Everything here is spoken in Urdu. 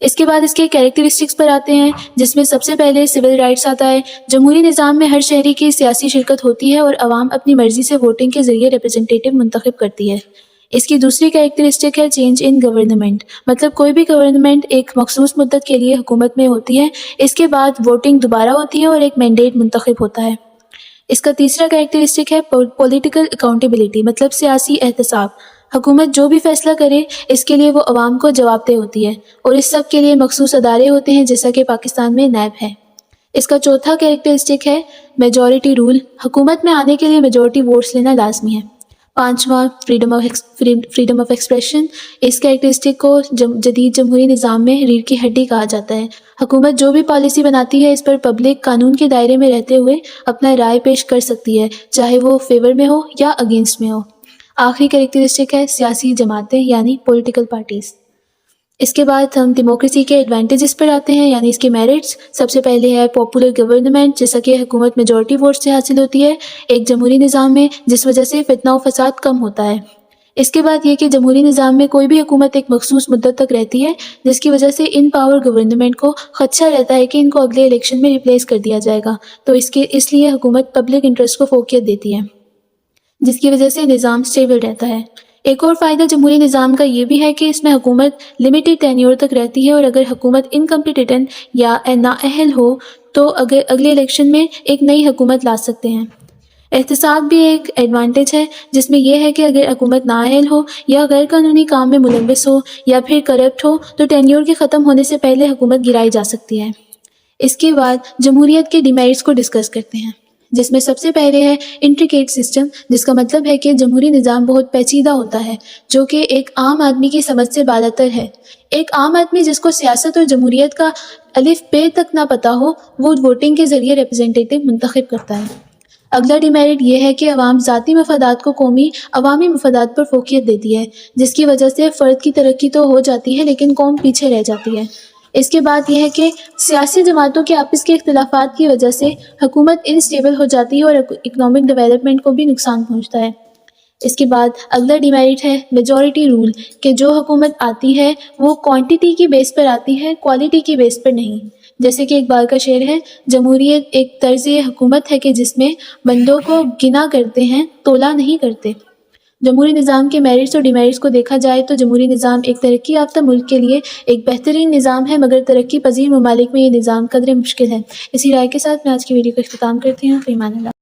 اس کے بعد اس کے کیریکٹرسٹکس پر آتے ہیں، جس میں سب سے پہلے سول رائٹس آتا ہے۔ جمہوری نظام میں ہر شہری کی سیاسی شرکت ہوتی ہے اور عوام اپنی مرضی سے ووٹنگ کے ذریعے ریپرزنٹیٹیو منتخب کرتی ہے۔ اس کی دوسری کیریکٹرسٹک ہے چینج ان گورنمنٹ، مطلب کوئی بھی گورنمنٹ ایک مخصوص مدت کے لیے حکومت میں ہوتی ہے، اس کے بعد ووٹنگ دوبارہ ہوتی ہے اور ایک مینڈیٹ منتخب ہوتا ہے۔ اس کا تیسرا کیریکٹرسٹک ہے پولیٹیکل اکاؤنٹیبلٹی، مطلب سیاسی احتساب۔ حکومت جو بھی فیصلہ کرے اس کے لیے وہ عوام کو جواب دہ ہوتی ہے، اور اس سب کے لیے مخصوص ادارے ہوتے ہیں، جیسا کہ پاکستان میں نیب ہے۔ اس کا چوتھا کیریکٹرسٹک ہے میجورٹی رول، حکومت میں آنے کے لیے میجورٹی ووٹس لینا لازمی ہے۔ پانچواں فریڈم آف ایکسپریشن، اس کیریکٹرسٹک کو جدید جمہوری نظام میں ریڑھ کی ہڈی کہا جاتا ہے۔ حکومت جو بھی پالیسی بناتی ہے اس پر پبلک قانون کے دائرے میں رہتے ہوئے اپنا رائے پیش کر سکتی ہے، چاہے وہ فیور میں ہو یا اگینسٹ میں ہو۔ آخری کیریکٹرسٹک ہے سیاسی جماعتیں یعنی پولیٹیکل پارٹیز۔ اس کے بعد ہم ڈیموکریسی کے ایڈوانٹیجز پر آتے ہیں، یعنی اس کے میرٹس۔ سب سے پہلے ہے پاپولر گورنمنٹ، جیسا کہ حکومت میجورٹی ووٹ سے حاصل ہوتی ہے ایک جمہوری نظام میں، جس وجہ سے فتنہ و فساد کم ہوتا ہے۔ اس کے بعد یہ کہ جمہوری نظام میں کوئی بھی حکومت ایک مخصوص مدت تک رہتی ہے، جس کی وجہ سے ان پاور گورنمنٹ کو خدشہ رہتا ہے کہ ان کو اگلے الیکشن میں ریپلیس کر دیا جائے گا، تو اس لیے حکومت پبلک انٹرسٹ کو فوقیت دیتی ہے، جس کی وجہ سے نظام سٹیبل رہتا ہے۔ ایک اور فائدہ جمہوری نظام کا یہ بھی ہے کہ اس میں حکومت لمیٹڈ ٹینیور تک رہتی ہے، اور اگر حکومت انکمپیٹنٹ یا نااہل ہو تو اگلے الیکشن میں ایک نئی حکومت لا سکتے ہیں۔ احتساب بھی ایک ایڈوانٹیج ہے، جس میں یہ ہے کہ اگر حکومت نااہل ہو یا غیر قانونی کام میں ملوث ہو یا پھر کرپٹ ہو تو ٹینیور کے ختم ہونے سے پہلے حکومت گرائی جا سکتی ہے۔ اس کے بعد جمہوریت کے ڈیمیرٹس کو ڈسکس کرتے ہیں، جس میں سب سے پہلے ہے انٹریکیٹ سسٹم، جس کا مطلب ہے کہ جمہوری نظام بہت پیچیدہ ہوتا ہے، جو کہ ایک عام آدمی کی سمجھ سے بالاتر ہے۔ ایک عام آدمی جس کو سیاست اور جمہوریت کا الف بے تک نہ پتہ ہو، وہ ووٹنگ کے ذریعے ریپرزنٹیٹیو منتخب کرتا ہے۔ اگلا ڈیمیرٹ یہ ہے کہ عوام ذاتی مفادات کو عوامی مفادات پر فوقیت دیتی ہے، جس کی وجہ سے فرد کی ترقی تو ہو جاتی ہے لیکن قوم پیچھے رہ جاتی ہے۔ اس کے بعد یہ ہے کہ سیاسی جماعتوں کے آپس کے اختلافات کی وجہ سے حکومت انسٹیبل ہو جاتی ہے اور اکنامک ڈیولپمنٹ کو بھی نقصان پہنچتا ہے۔ اس کے بعد اگلا ڈیمیرٹ ہے میجورٹی رول، کہ جو حکومت آتی ہے وہ کوانٹٹی کی بیس پر آتی ہے، کوالٹی کی بیس پر نہیں۔ جیسے کہ اقبال کا شعر ہے، جمہوریت ایک طرز حکومت ہے کہ جس میں بندوں کو گنا کرتے ہیں، تولا نہیں کرتے۔ جمہوری نظام کے میرٹس اور ڈیمیرٹس کو دیکھا جائے تو جمہوری نظام ایک ترقی یافتہ ملک کے لیے ایک بہترین نظام ہے، مگر ترقی پذیر ممالک میں یہ نظام قدرے مشکل ہے۔ اسی رائے کے ساتھ میں آج کی ویڈیو کا اختتام کرتی ہوں۔ فی امان اللہ۔